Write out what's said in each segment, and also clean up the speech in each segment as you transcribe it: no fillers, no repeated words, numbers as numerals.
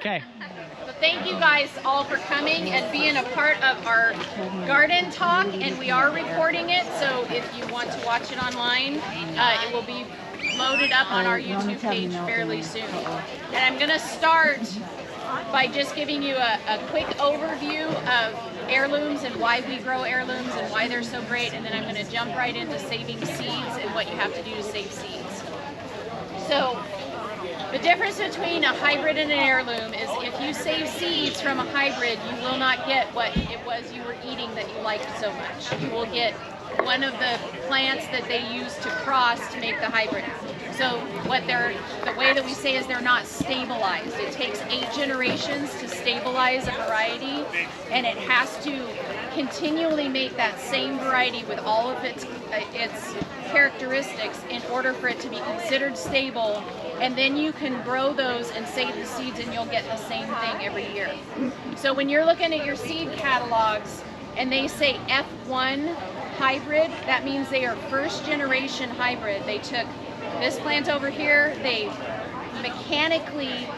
Okay. But thank you guys all for coming and being a part of our garden talk, and we are recording it, so if you want to watch it online, it will be loaded up on our YouTube page fairly soon. And I'm going to start by just giving you a quick overview of heirlooms and why we grow heirlooms and why they're so great, and then I'm going to jump right into saving seeds and what you have to do to save seeds. So the difference between a hybrid and an heirloom is if you save seeds from a hybrid, you will not get what it was you were eating that you liked so much. You will get one of the plants that they use to cross to make the hybrid. So the way that we say is they're not stabilized. It takes 8 generations to stabilize a variety, and it has to continually make that same variety with all of its characteristics in order for it to be considered stable, and then you can grow those and save the seeds and you'll get the same thing every year. So when you're looking at your seed catalogs and they say F1 hybrid, that means they are first generation hybrid. They took this plant over here, they mechanically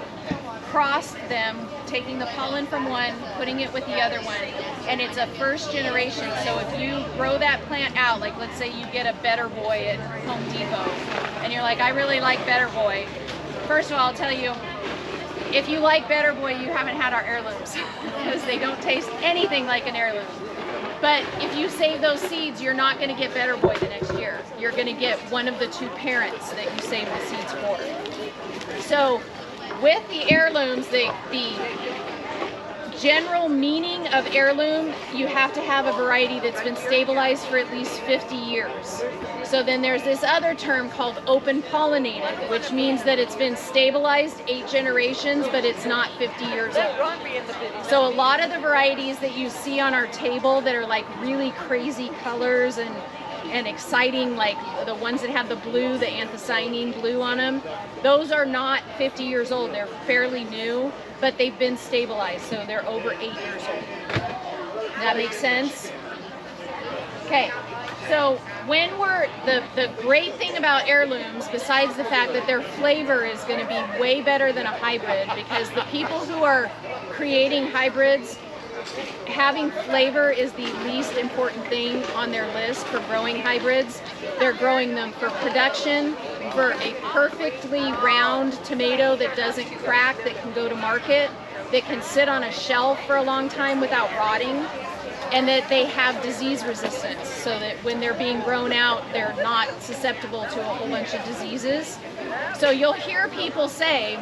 crossed them, taking the pollen from one, putting it with the other one, and it's a first generation. So if you grow that plant out, like let's say you get a Better Boy at Home Depot, and you're like, I really like Better Boy. First of all, I'll tell you, if you like Better Boy, you haven't had our heirlooms, because they don't taste anything like an heirloom. But if you save those seeds, you're not going to get Better Boy the next year. You're going to get one of the 2 parents that you saved the seeds for. So with the heirlooms, the general meaning of heirloom, you have to have a variety that's been stabilized for at least 50 years. So then there's this other term called open pollinated, which means that it's been stabilized 8 generations, but it's not 50 years old. So a lot of the varieties that you see on our table that are like really crazy colors and exciting, like the ones that have the blue, the anthocyanine blue on them, those are not 50 years old. They're fairly new, but they've been stabilized, so they're over 8 years old. That makes sense? Okay, so when the great thing about heirlooms, besides the fact that their flavor is going to be way better than a hybrid, because the people who are creating hybrids, having flavor is the least important thing on their list for growing hybrids. They're growing them for production, for a perfectly round tomato that doesn't crack, that can go to market, that can sit on a shelf for a long time without rotting, and that they have disease resistance, so that when they're being grown out, they're not susceptible to a whole bunch of diseases. So you'll hear people say,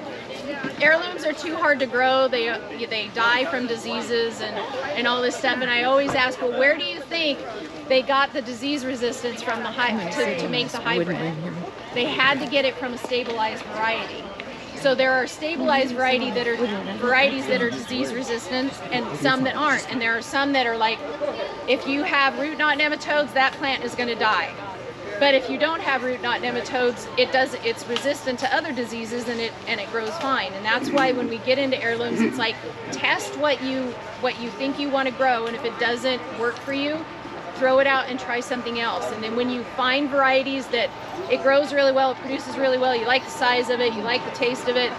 heirlooms are too hard to grow, they die from diseases and all this stuff, and I always ask, well, where do you think they got the disease resistance from the to make the hybrid? They had to get it from a stabilized variety. So there are stabilized varieties that are disease resistant and some that aren't, and there are some that are like, if you have root knot nematodes, that plant is going to die. But if you don't have root knot nematodes, it's resistant to other diseases, and it grows fine. And that's why when we get into heirlooms, it's like, test what you think you want to grow, and if it doesn't work for you, throw it out and try something else. And then when you find varieties that it grows really well, it produces really well, you like the size of it, you like the taste of it,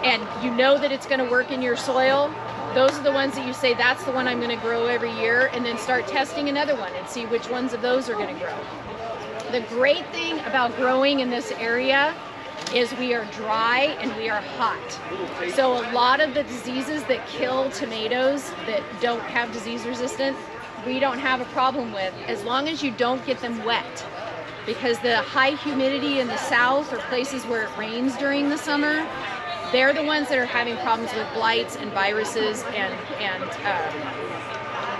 and you know that it's going to work in your soil, those are the ones that you say, that's the one I'm going to grow every year, and then start testing another one and see which ones of those are going to grow. The great thing about growing in this area is we are dry and we are hot. So a lot of the diseases that kill tomatoes that don't have disease resistant, we don't have a problem with, as long as you don't get them wet. Because the high humidity in the south, or places where it rains during the summer, they're the ones that are having problems with blights and viruses and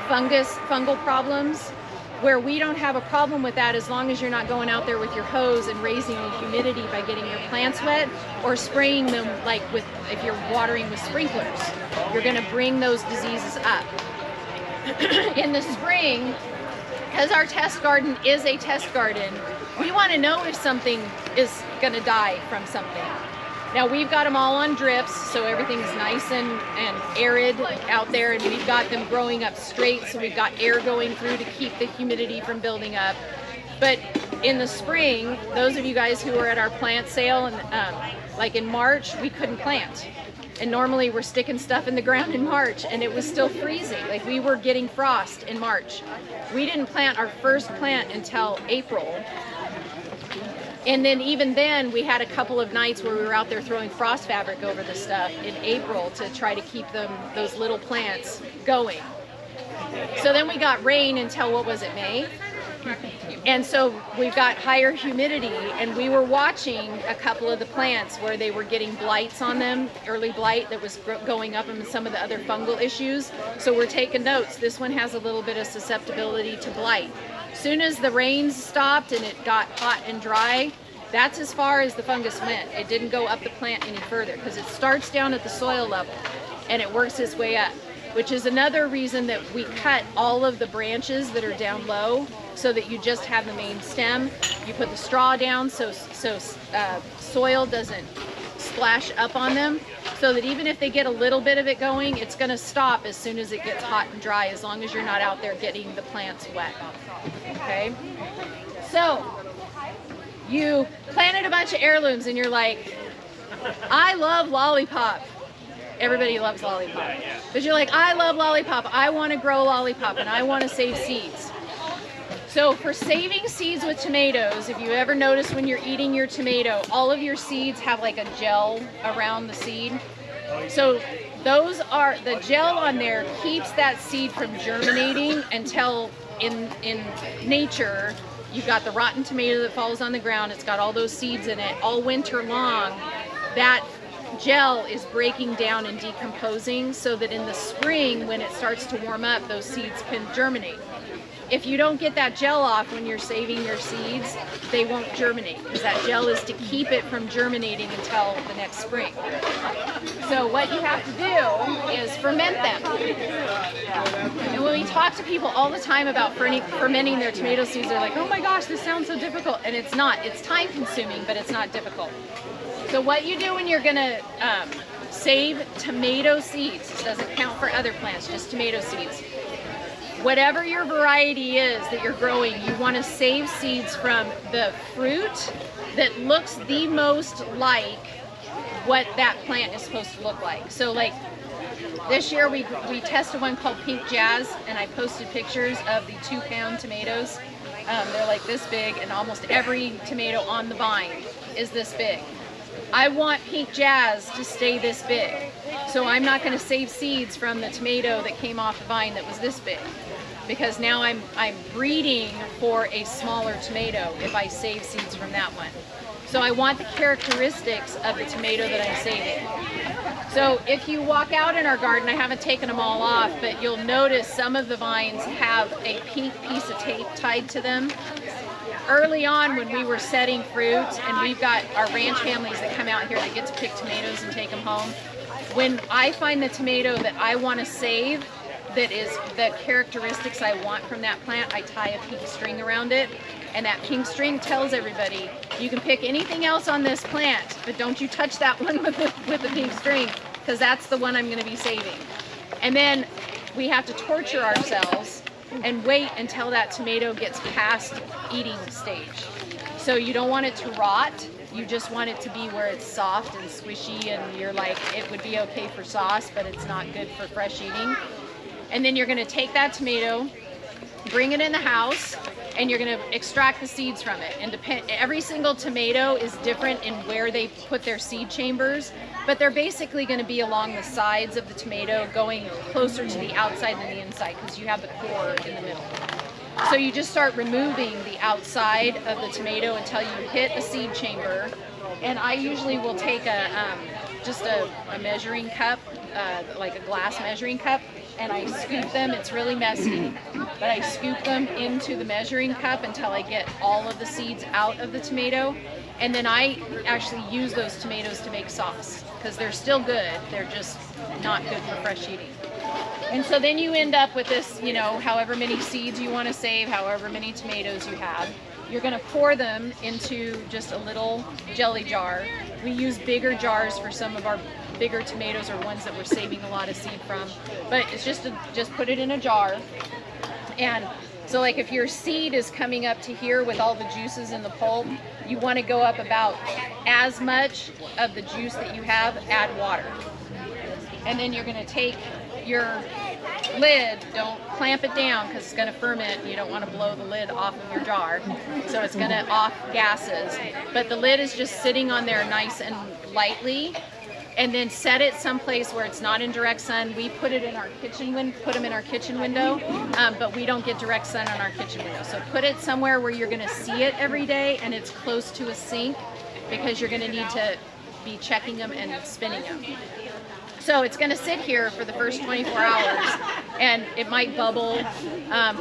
fungal problems. Where we don't have a problem with that, as long as you're not going out there with your hose and raising the humidity by getting your plants wet, or spraying them like if you're watering with sprinklers. You're going to bring those diseases up. In the spring, because our test garden is a test garden, we want to know if something is going to die from something. Now we've got them all on drips, so everything's nice and arid out there, and we've got them growing up straight, so we've got air going through to keep the humidity from building up. But in the spring, those of you guys who were at our plant sale, and like in March, we couldn't plant. And normally we're sticking stuff in the ground in March, and it was still freezing. Like, we were getting frost in March. We didn't plant our first plant until April. And then even then, we had a couple of nights where we were out there throwing frost fabric over the stuff in April to try to keep those little plants going. So then we got rain until, what was it, May? And so we've got higher humidity, and we were watching a couple of the plants where they were getting blights on them, early blight that was going up, and some of the other fungal issues. So we're taking notes. This one has a little bit of susceptibility to blight. Soon as the rains stopped and it got hot and dry, that's as far as the fungus went. It didn't go up the plant any further because it starts down at the soil level and it works its way up, which is another reason that we cut all of the branches that are down low so that you just have the main stem. You put the straw down so soil doesn't splash up on them, so that even if they get a little bit of it going, it's going to stop as soon as it gets hot and dry, as long as you're not out there getting the plants wet. Okay, so you planted a bunch of heirlooms and you're like, I love lollipop. Everybody loves lollipop. But you're like, I love lollipop. I want to grow lollipop and I want to save seeds. So for saving seeds with tomatoes, if you ever notice when you're eating your tomato, all of your seeds have like a gel around the seed. So those are, the gel on there keeps that seed from germinating until in nature, you've got the rotten tomato that falls on the ground. It's got all those seeds in it. All winter long, that gel is breaking down and decomposing so that in the spring, when it starts to warm up, those seeds can germinate. If you don't get that gel off when you're saving your seeds, they won't germinate, because that gel is to keep it from germinating until the next spring. So what you have to do is ferment them. And when we talk to people all the time about fermenting their tomato seeds, they're like, oh my gosh, this sounds so difficult. And it's not. It's time consuming, but it's not difficult. So what you do when you're going to save tomato seeds, this doesn't count for other plants, just tomato seeds. Whatever your variety is that you're growing, you want to save seeds from the fruit that looks the most like what that plant is supposed to look like. So like this year we tested one called Pink Jazz, and I posted pictures of the 2-pound tomatoes. They're like this big, and almost every tomato on the vine is this big. I want Pink Jazz to stay this big. So I'm not going to save seeds from the tomato that came off the vine that was this big, because now I'm breeding for a smaller tomato if I save seeds from that one. So I want the characteristics of the tomato that I'm saving. So if you walk out in our garden, I haven't taken them all off, but you'll notice some of the vines have a pink piece of tape tied to them. Early on when we were setting fruit, and we've got our ranch families that come out here that get to pick tomatoes and take them home, when I find the tomato that I want to save, that is the characteristics I want from that plant, I tie a pink string around it, and that pink string tells everybody, you can pick anything else on this plant, but don't you touch that one with the pink string, because that's the one I'm going to be saving. And then we have to torture ourselves and wait until that tomato gets past eating stage. So you don't want it to rot, you just want it to be where it's soft and squishy, and you're like, it would be okay for sauce, but it's not good for fresh eating. And then you're going to take that tomato, bring it in the house, and you're going to extract the seeds from it. And every single tomato is different in where they put their seed chambers, but they're basically going to be along the sides of the tomato, going closer to the outside than the inside, because you have the core in the middle. So you just start removing the outside of the tomato until you hit a seed chamber. And I usually will take just a measuring cup, like a glass measuring cup, and I scoop them. It's really messy, but I scoop them into the measuring cup until I get all of the seeds out of the tomato. And then I actually use those tomatoes to make sauce, because they're still good, they're just not good for fresh eating. And so then you end up with this, you know, however many seeds you want to save, however many tomatoes you have. You're going to pour them into just a little jelly jar. We use bigger jars for some of our bigger tomatoes, or ones that we're saving a lot of seed from. But it's just put it in a jar. And so like if your seed is coming up to here with all the juices in the pulp, you want to go up about as much of the juice that you have, add water. And then you're going to take your lid, don't clamp it down because it's going to ferment and you don't want to blow the lid off of your jar. So it's going to off gases. But the lid is just sitting on there nice and lightly. And then set it someplace where it's not in direct sun. We put it in our kitchen put them in our kitchen window, but we don't get direct sun on our kitchen window. So put it somewhere where you're going to see it every day and it's close to a sink, because you're going to need to be checking them and spinning them. So it's going to sit here for the first 24 hours, and it might bubble,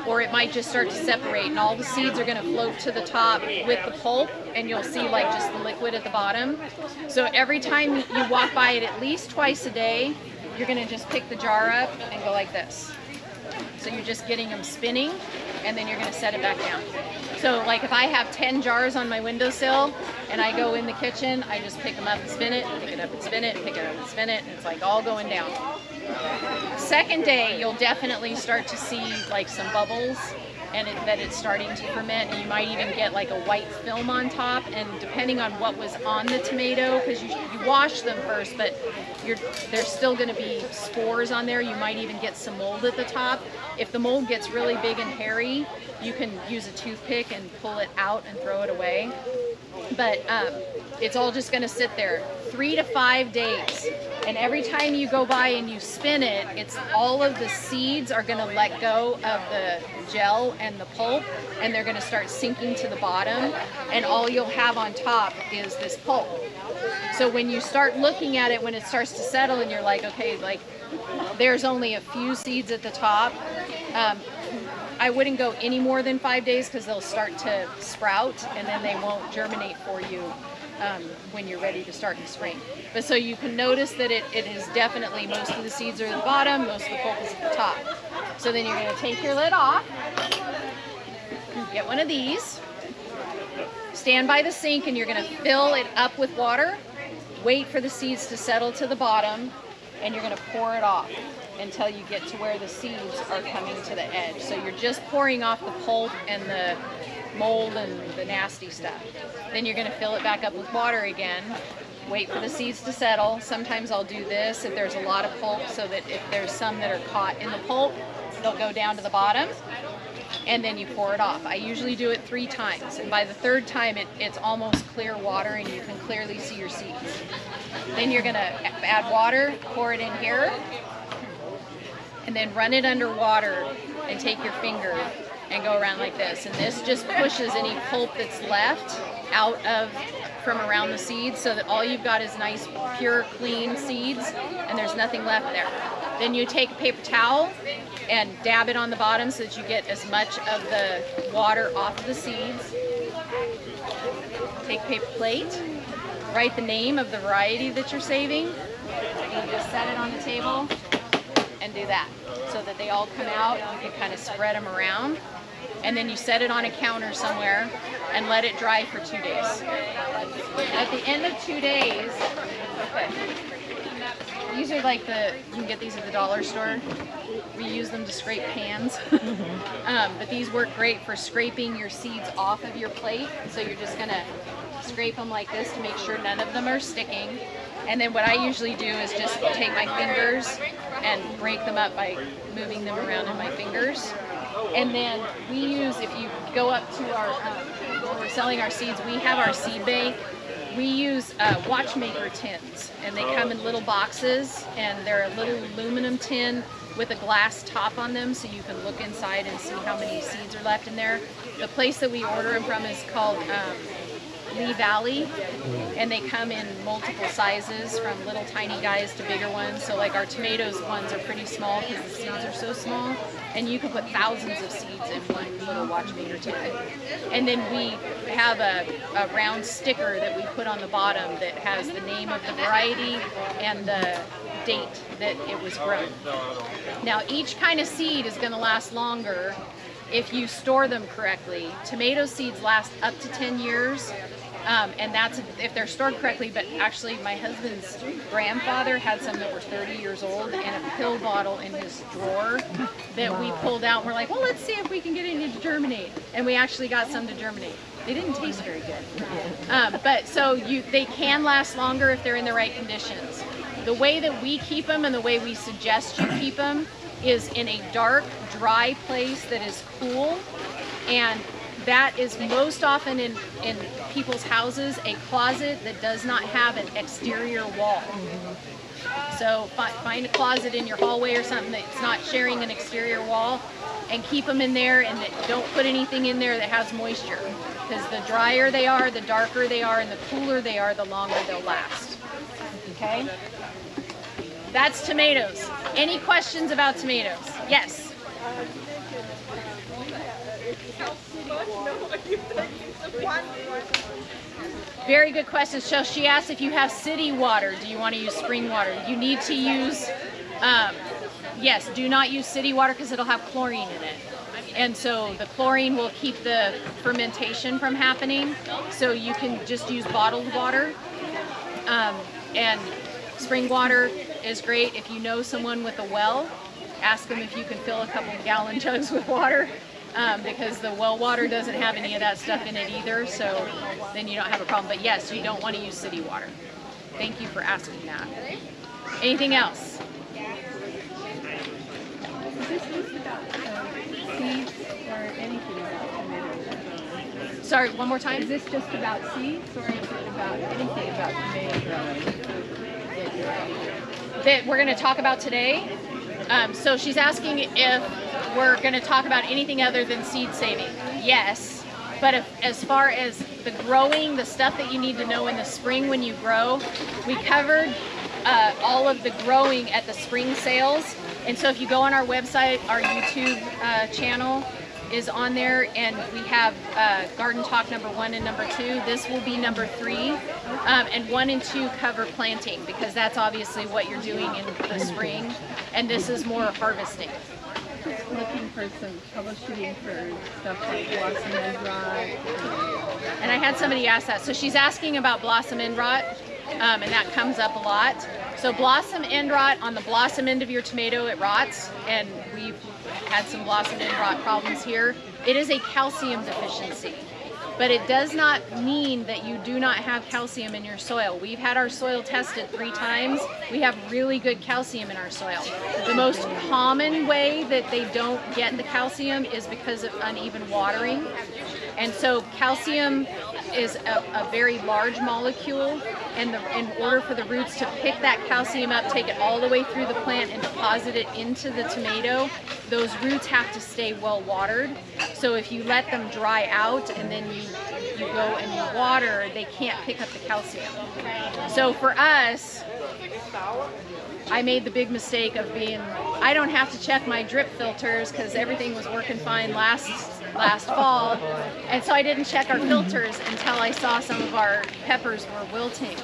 or it might just start to separate, and all the seeds are going to float to the top with the pulp, and you'll see like just the liquid at the bottom. So every time you walk by it at least twice a day, you're going to just pick the jar up and go like this. So you're just getting them spinning, and then you're going to set it back down. So like if I have 10 jars on my windowsill and I go in the kitchen, I just pick them up and spin it, pick it up and spin it, pick it up and spin it, and it's like all going down. Second day, you'll definitely start to see like some bubbles, and that it's starting to ferment, and you might even get like a white film on top, and depending on what was on the tomato, because you wash them first, but there's still going to be spores on there. You might even get some mold at the top. If the mold gets really big and hairy, you can use a toothpick and pull it out and throw it away. But it's all just going to sit there 3 to 5 days. And every time you go by and you spin it, it's all of the seeds are going to let go of the gel and the pulp, and they're going to start sinking to the bottom, and all you'll have on top is this pulp. So when you start looking at it, when it starts to settle and you're like, okay, like there's only a few seeds at the top, I wouldn't go any more than 5 days, because they'll start to sprout and then they won't germinate for you when you're ready to start in spring. But so you can notice that it is definitely, most of the seeds are at the bottom, most of the pulp is at the top. So then you're going to take your lid off, get one of these, stand by the sink, and you're going to fill it up with water, wait for the seeds to settle to the bottom, and you're going to pour it off until you get to where the seeds are coming to the edge. So you're just pouring off the pulp and the mold and the nasty stuff. Then you're going to fill it back up with water again, wait for the seeds to settle. Sometimes I'll do this if there's a lot of pulp, so that if there's some that are caught in the pulp, they'll go down to the bottom, and then you pour it off. I usually do it 3 times, and by the 3rd time it's almost clear water and you can clearly see your seeds. Then you're going to add water, pour it in here, and then run it under water and take your finger and go around like this. And this just pushes any pulp that's left out from around the seeds, so that all you've got is nice, pure, clean seeds, and there's nothing left there. Then you take a paper towel and dab it on the bottom so that you get as much of the water off of the seeds. Take a paper plate, write the name of the variety that you're saving, and just set it on the table and do that, so that they all come out. You can kind of spread them around, and then you set it on a counter somewhere and let it dry for 2 days. At the end of 2 days, okay, these are like you can get these at the dollar store. We use them to scrape pans. But these work great for scraping your seeds off of your plate. So you're just gonna scrape them like this to make sure none of them are sticking. And then what I usually do is just take my fingers and break them up by moving them around in my fingers. And then we use, if you go up to our, where we're selling our seeds, we have our seed bank. We use watchmaker tins, and they come in little boxes, and they're a little aluminum tin with a glass top on them, so you can look inside and see how many seeds are left in there. The place that we order them from is called Lee Valley, and they come in multiple sizes, from little tiny guys to bigger ones. So like our tomatoes ones are pretty small because the seeds are so small, and you can put thousands of seeds in one little watchmaker tin. And then we have a round sticker that we put on the bottom that has the name of the variety and the date that it was grown. Now each kind of seed is going to last longer if you store them correctly. Tomato seeds last up to 10 years. And that's if they're stored correctly, but actually my husband's grandfather had some that were 30 years old in a pill bottle in his drawer that we pulled out. We're like, well, let's see if we can get it to germinate. And we actually got some to germinate. They didn't taste very good. But so they can last longer if they're in the right conditions. The way that we keep them and the way we suggest you keep them is in a dark, dry place that is cool, and that is most often in people's houses a closet that does not have an exterior wall. So find a closet in your hallway or something that's not sharing an exterior wall, and keep them in there, and don't put anything in there that has moisture, because the drier they are, the darker they are, and the cooler they are, the longer they'll last. Okay? That's tomatoes. Any questions about tomatoes? Yes? Very good question. So she asked if you have city water, do you want to use spring water? You need to use, yes, do not use city water because it'll have chlorine in it. And so the chlorine will keep the fermentation from happening. So you can just use bottled water. And spring water is great. If you know someone with a well, ask them if you can fill a couple of gallon jugs with water. Because the well water doesn't have any of that stuff in it either, so then you don't have a problem. But yes, you don't want to use city water. Thank you for asking that. Anything else? Is this list about seeds or anything about tomatoes? Sorry, one more time? Is this just about seeds or is it about anything about tomatoes that we're going to talk about today? So she's asking if we're going to talk about anything other than seed saving. Yes, but as far as the growing, the stuff that you need to know in the spring when you grow, we covered all of the growing at the spring sales. And so if you go on our website, our YouTube channel is on there, and we have Garden Talk number 1 and number 2. This will be number 3, and 1 and 2 cover planting, because that's obviously what you're doing in the spring, and this is more harvesting. Just looking for some troubleshooting for stuff like blossom end rot. And I had somebody ask that. So she's asking about blossom end rot, and that comes up a lot. So blossom end rot, on the blossom end of your tomato, it rots, and we've had some blossom end rot problems here. It is a calcium deficiency, but it does not mean that you do not have calcium in your soil. We've had our soil tested 3 times. We have really good calcium in our soil. The most common way that they don't get the calcium is because of uneven watering. And so calcium is a very large molecule, and in order for the roots to pick that calcium up, take it all the way through the plant and deposit it into the tomato, those roots have to stay well watered. So if you let them dry out and then you go and you water, they can't pick up the calcium. So for us, I made the big mistake of I don't have to check my drip filters because everything was working fine last fall, and so I didn't check our filters until I saw some of our peppers were wilting,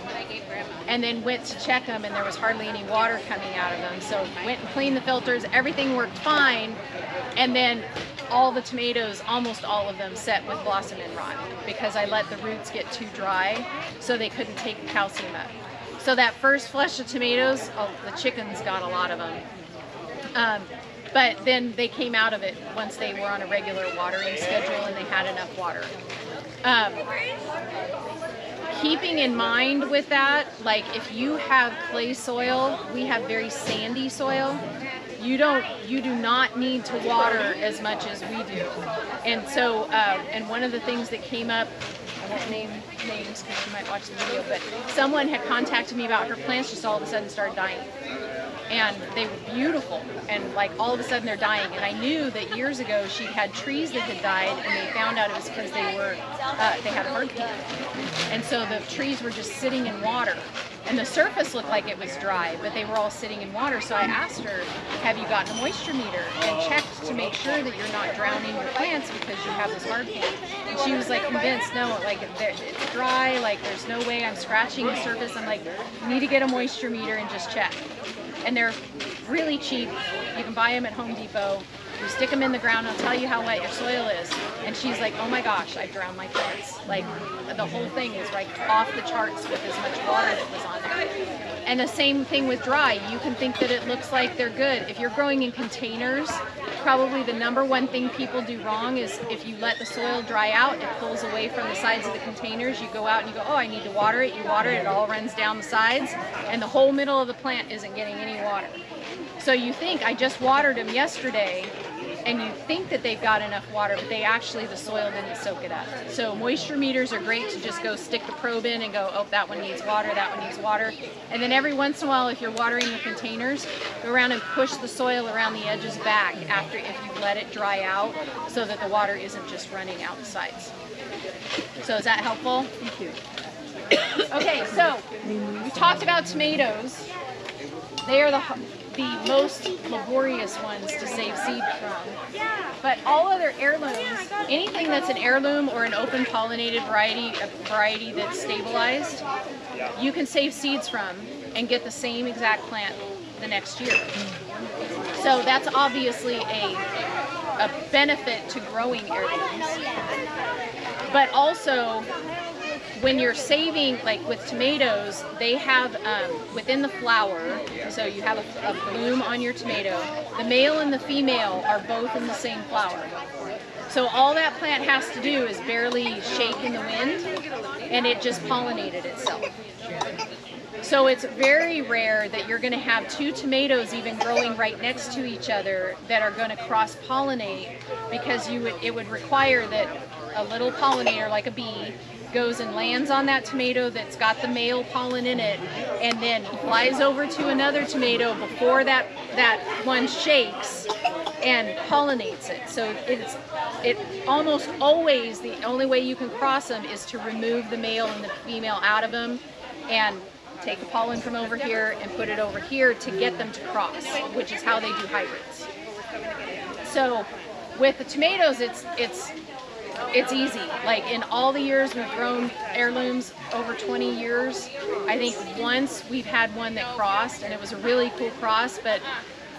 and then went to check them, and there was hardly any water coming out of them. So went and cleaned the filters, everything worked fine, and then all the tomatoes, almost all of them, set with blossom end rot because I let the roots get too dry so they couldn't take the calcium up. So that first flush of tomatoes, the chickens got a lot of them. But then they came out of it once they were on a regular watering schedule and they had enough water. Keeping in mind with that, like if you have clay soil, we have very sandy soil, you do not need to water as much as we do. And so, and one of the things that came up, I won't name names because you might watch the video, but someone had contacted me about her plants just all of a sudden started dying. And they were beautiful, and like all of a sudden they're dying. And I knew that years ago she had trees that had died, and they found out it was because they had hard pan. And so the trees were just sitting in water. And the surface looked like it was dry, but they were all sitting in water. So I asked her, have you gotten a moisture meter and checked to make sure that you're not drowning your plants because you have this hard pan? And she was like convinced, no, like it's dry, like there's no way I'm scratching the surface. I'm like, you need to get a moisture meter and just check. And they're really cheap. You can buy them at Home Depot. You stick them in the ground, I'll tell you how wet your soil is. And she's like, oh my gosh, I've drowned my plants. Like, the whole thing is like off the charts with as much water that was on there. And the same thing with dry. You can think that it looks like they're good. If you're growing in containers, probably the #1 thing people do wrong is if you let the soil dry out, it pulls away from the sides of the containers. You go out and you go, oh, I need to water it. You water it, it all runs down the sides, and the whole middle of the plant isn't getting any water. So you think, I just watered them yesterday, and you think that they've got enough water, but the soil didn't soak it up. So moisture meters are great to just go stick the probe in and go, oh, that one needs water, that one needs water. And then every once in a while, if you're watering the containers, go around and push the soil around the edges back after if you let it dry out so that the water isn't just running out the sides. So is that helpful? Thank you. Okay, so we talked about tomatoes. They are the most laborious ones to save seed from. But all other heirlooms, anything that's an heirloom or an open pollinated variety, a variety that's stabilized, you can save seeds from and get the same exact plant the next year. So that's obviously a benefit to growing heirlooms. But also, when you're saving, like with tomatoes, they have within the flower, so you have a bloom on your tomato, the male and the female are both in the same flower. So all that plant has to do is barely shake in the wind, and it just pollinated itself. So it's very rare that you're going to have 2 tomatoes even growing right next to each other that are going to cross-pollinate, because it would require that a little pollinator, like a bee, goes and lands on that tomato that's got the male pollen in it, and then flies over to another tomato before that one shakes and pollinates it. So it almost always, the only way you can cross them is to remove the male and the female out of them and take the pollen from over here and put it over here to get them to cross, which is how they do hybrids. So with the tomatoes, it's easy. Like in all the years we've grown heirlooms, over 20 years, I think once we've had one that crossed, and it was a really cool cross, but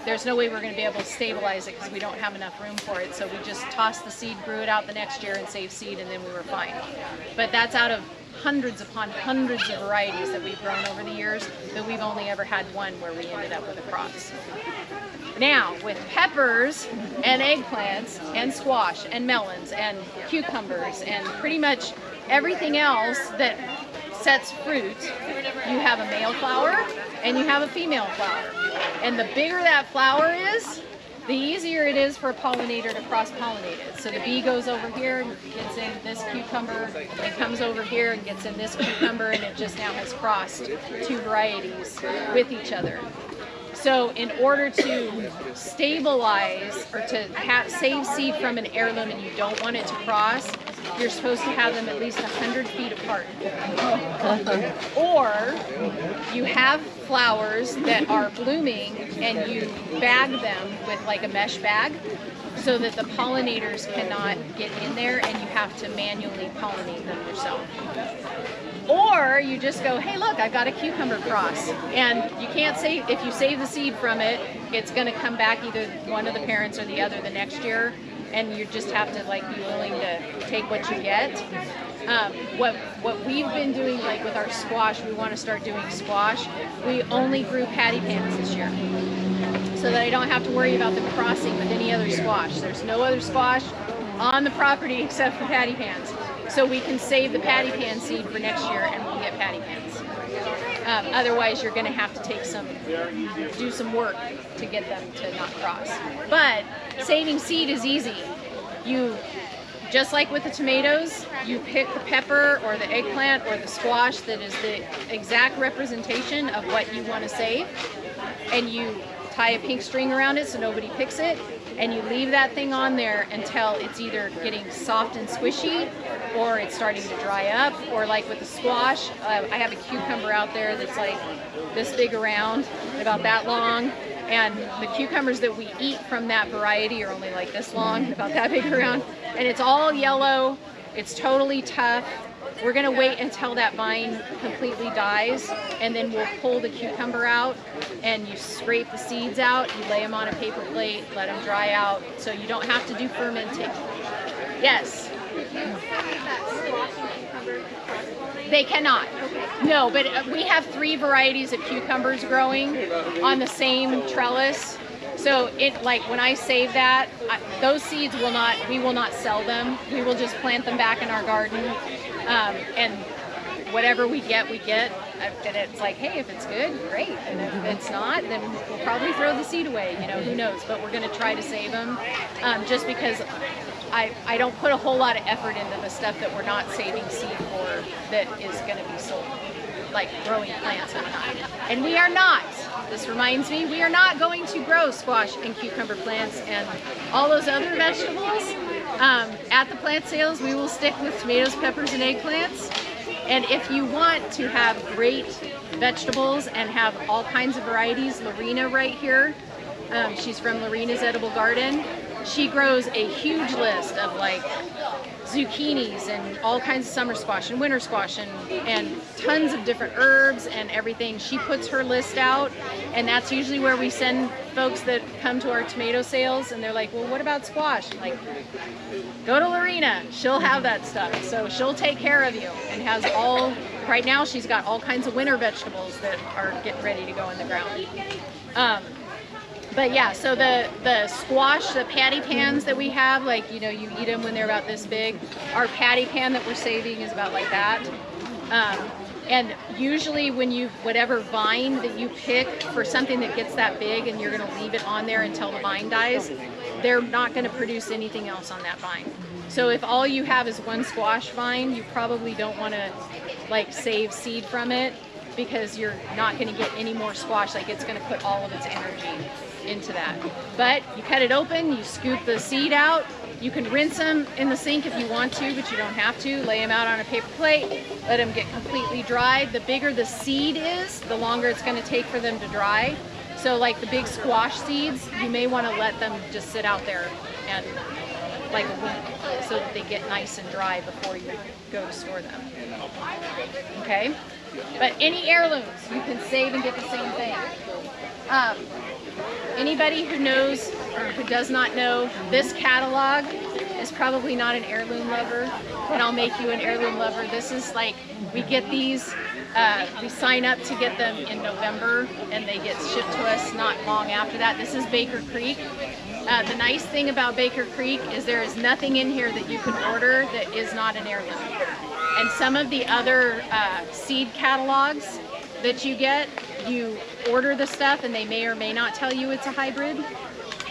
there's no way we're going to be able to stabilize it because we don't have enough room for it. So we just tossed the seed, grew it out the next year, and saved seed, and then we were fine. But that's out of hundreds upon hundreds of varieties that we've grown over the years, but we've only ever had one where we ended up with a cross. Now, with peppers and eggplants and squash and melons and cucumbers and pretty much everything else that sets fruit, you have a male flower and you have a female flower. And the bigger that flower is, the easier it is for a pollinator to cross-pollinate it. So the bee goes over here and gets in this cucumber, and comes over here and gets in this cucumber, and it just now has crossed 2 varieties with each other. So in order to stabilize or to save seed from an heirloom and you don't want it to cross, you're supposed to have them at least 100 feet apart. Or you have flowers that are blooming and you bag them with like a mesh bag so that the pollinators cannot get in there and you have to manually pollinate them yourself. Or you just go, hey look, I've got a cucumber cross, and you can't save, if you save the seed from it, it's going to come back either one of the parents or the other the next year, and you just have to like be willing to take what you get. What we've been doing, like with our squash, we want to start doing squash. We only grew patty pans this year, so that I don't have to worry about them crossing with any other squash. There's no other squash on the property except for patty pans. So we can save the patty pan seed for next year and we'll get patty pans. Otherwise you're going to have to do some work to get them to not cross. But saving seed is easy. You, just like with the tomatoes, you pick the pepper or the eggplant or the squash that is the exact representation of what you want to save, and you tie a pink string around it so nobody picks it, and you leave that thing on there until it's either getting soft and squishy or it's starting to dry up. Or like with the squash, I have a cucumber out there that's like this big around, about that long, and the cucumbers that we eat from that variety are only like this long, about that big around, and it's all yellow, it's totally tough. We're going to wait until that vine completely dies, and then we'll pull the cucumber out, and you scrape the seeds out, you lay them on a paper plate, let them dry out, so you don't have to do fermenting. Yes? They cannot. No, but we have 3 varieties of cucumbers growing on the same trellis. So it, like when I save that, those seeds we will not sell them. We will just plant them back in our garden, and whatever we get. And it's like, hey, if it's good, great. And if it's not, then we'll probably throw the seed away. You know, who knows? But we're going to try to save them, just because I don't put a whole lot of effort into the stuff that we're not saving seed for that is going to be sold, like growing plants and whatnot. And we are not. This reminds me, we are not going to grow squash and cucumber plants and all those other vegetables. At the plant sales, we will stick with tomatoes, peppers, and eggplants. And if you want to have great vegetables and have all kinds of varieties, Lorena right here, she's from Lorena's Edible Garden. She grows a huge list of like zucchinis and all kinds of summer squash and winter squash and tons of different herbs and everything. She puts her list out, and that's usually where we send folks that come to our tomato sales, and they're like, well, what about squash? I'm like, go to Lorena, she'll have that stuff. So she'll take care of you and has all, right now she's got all kinds of winter vegetables that are getting ready to go in the ground. But yeah, so the squash, the patty pans that we have, like, you know, you eat them when they're about this big. Our patty pan that we're saving is about like that. And usually when whatever vine that you pick for something that gets that big and you're gonna leave it on there until the vine dies, they're not gonna produce anything else on that vine. So if all you have is one squash vine, you probably don't wanna like save seed from it, because you're not gonna get any more squash. Like, it's gonna put all of its energy into that. But you cut it open, you scoop the seed out. You can rinse them in the sink if you want to, but you don't have to. Lay them out on a paper plate, let them get completely dried. The bigger the seed is, the longer it's gonna take for them to dry. So like the big squash seeds, you may wanna let them just sit out there and like a week so that they get nice and dry before you go to store them. Okay? But any heirlooms, you can save and get the same thing. Anybody who knows or who does not know, this catalog is probably not an heirloom lover, and I'll make you an heirloom lover. This is like, we get these, we sign up to get them in November, and they get shipped to us not long after that. This is Baker Creek. The nice thing about Baker Creek is there is nothing in here that you can order that is not an heirloom. And some of the other seed catalogs that you get, you order the stuff and they may or may not tell you it's a hybrid,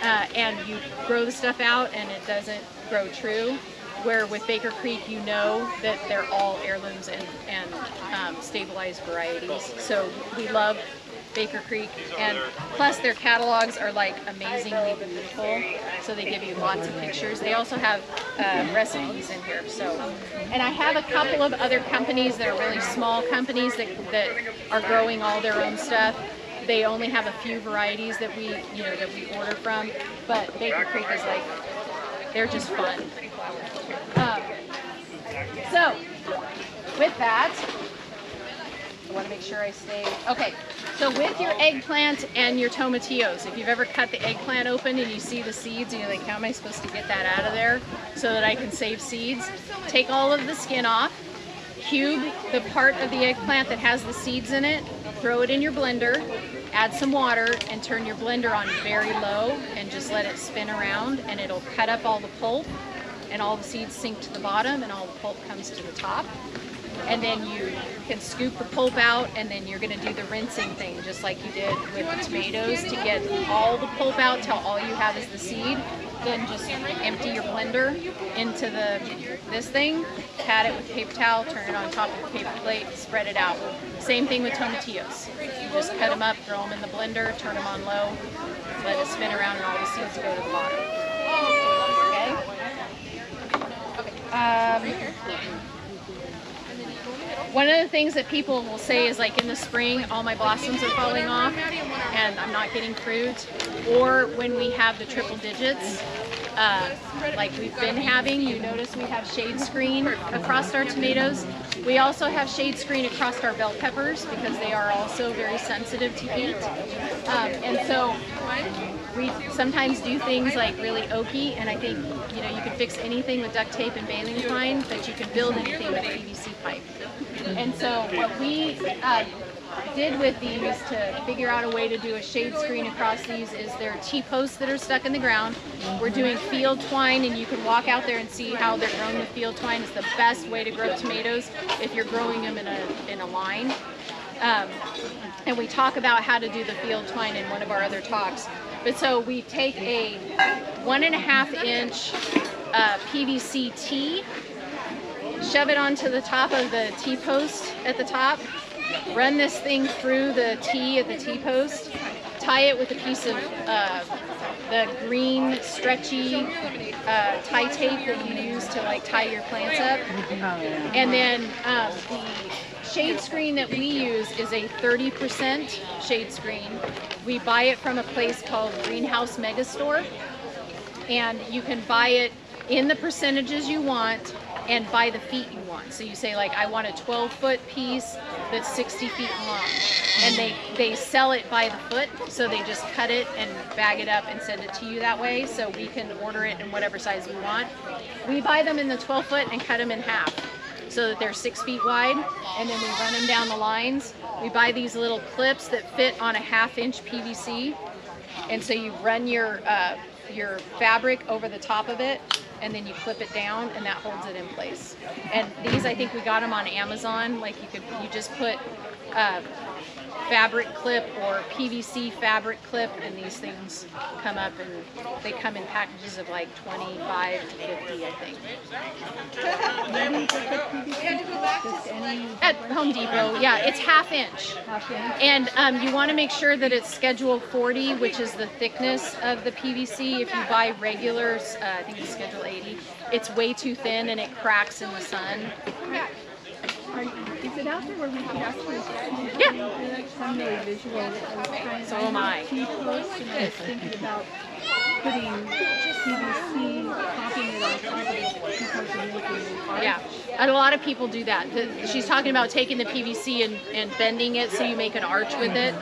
and you grow the stuff out and it doesn't grow true. Where with Baker Creek, you know that they're all heirlooms and stabilized varieties. So we love Baker Creek, and plus their catalogs are like amazingly beautiful, so they give you lots of pictures. They also have recipes in here. So, and I have a couple of other companies that are really small companies that are growing all their own stuff. They only have a few varieties that we order from, but Baker Creek is like, they're just fun. So with that, I want to make sure I stay. Okay, so with your eggplant and your tomatillos, if you've ever cut the eggplant open and you see the seeds and you're like, how am I supposed to get that out of there so that I can save seeds? Take all of the skin off, cube the part of the eggplant that has the seeds in it, throw it in your blender, add some water, and turn your blender on very low and just let it spin around, and it'll cut up all the pulp, and all the seeds sink to the bottom and all the pulp comes to the top. And then you can scoop the pulp out, and then you're going to do the rinsing thing just like you did with the tomatoes to get all the pulp out till all you have is the seed. Then just empty your blender into this thing, pat it with a paper towel, turn it on top of the paper plate, spread it out. Same thing with tomatillos. You just cut them up, throw them in the blender, turn them on low, let it spin around, and all the seeds go to the bottom. Okay? One of the things that people will say is, like, in the spring, all my blossoms are falling off and I'm not getting fruit. Or when we have the triple digits, like we've been having, you notice we have shade screen across our tomatoes. We also have shade screen across our bell peppers because they are also very sensitive to heat. And so we sometimes do things like really oaky, and I think, you know, you can fix anything with duct tape and baling twine, but you can build anything with PVC pipe. And so what we did with these to figure out a way to do a shade screen across these is there are T-posts that are stuck in the ground. We're doing field twine, and you can walk out there and see how they're grown with field twine. It's the best way to grow tomatoes if you're growing them in a line. And we talk about how to do the field twine in one of our other talks. But so we take a 1.5 inch PVC T, shove it onto the top of the T-post at the top, run this thing through the T at the T-post, tie it with a piece of the green stretchy tie tape that you use to like tie your plants up. And then the shade screen that we use is a 30% shade screen. We buy it from a place called Greenhouse Megastore, and you can buy it in the percentages you want and by the feet you want. So you say like, I want a 12-foot piece that's 60 feet long. And they sell it by the foot, so they just cut it and bag it up and send it to you that way, so we can order it in whatever size we want. We buy them in the 12-foot and cut them in half so that they're 6 feet wide, and then we run them down the lines. We buy these little clips that fit on a 1/2 inch PVC, and so you run your fabric over the top of it, and then you clip it down, and that holds it in place. And these, I think we got them on Amazon. Like you just put fabric clip or PVC fabric clip, and these things come up, and they come in packages of like 25 to 50, I think. At Home Depot, yeah, it's 1/2 inch. And you want to make sure that it's Schedule 40, which is the thickness of the PVC. If you buy regulars, I think it's Schedule 80, it's way too thin and it cracks in the sun. Is it out there where we can actually see? Yeah. I'm really visual. So am I. T-posts, and I was thinking about putting PVC, popping it on top of the T-post and making an arch. Yeah, and a lot of people do that. She's talking about taking the PVC and bending it so you make an arch with it.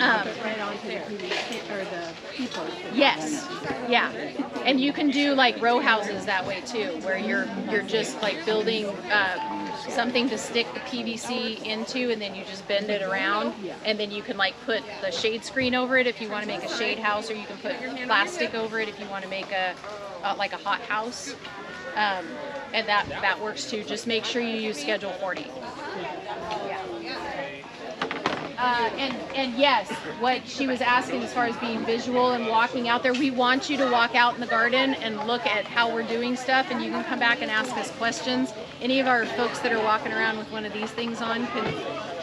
Right onto the PVC or the T-post. Yes, yeah, and you can do like row houses that way too, where you're just like building something to stick the PVC into, and then you just bend it around, and then you can like put the shade screen over it if you want to make a shade house, or you can put plastic over it if you want to make like a hot house, and that works too. Just make sure you use Schedule 40. Yeah. And yes, what she was asking as far as being visual and walking out there, we want you to walk out in the garden and look at how we're doing stuff, and you can come back and ask us questions. Any of our folks that are walking around with one of these things on can,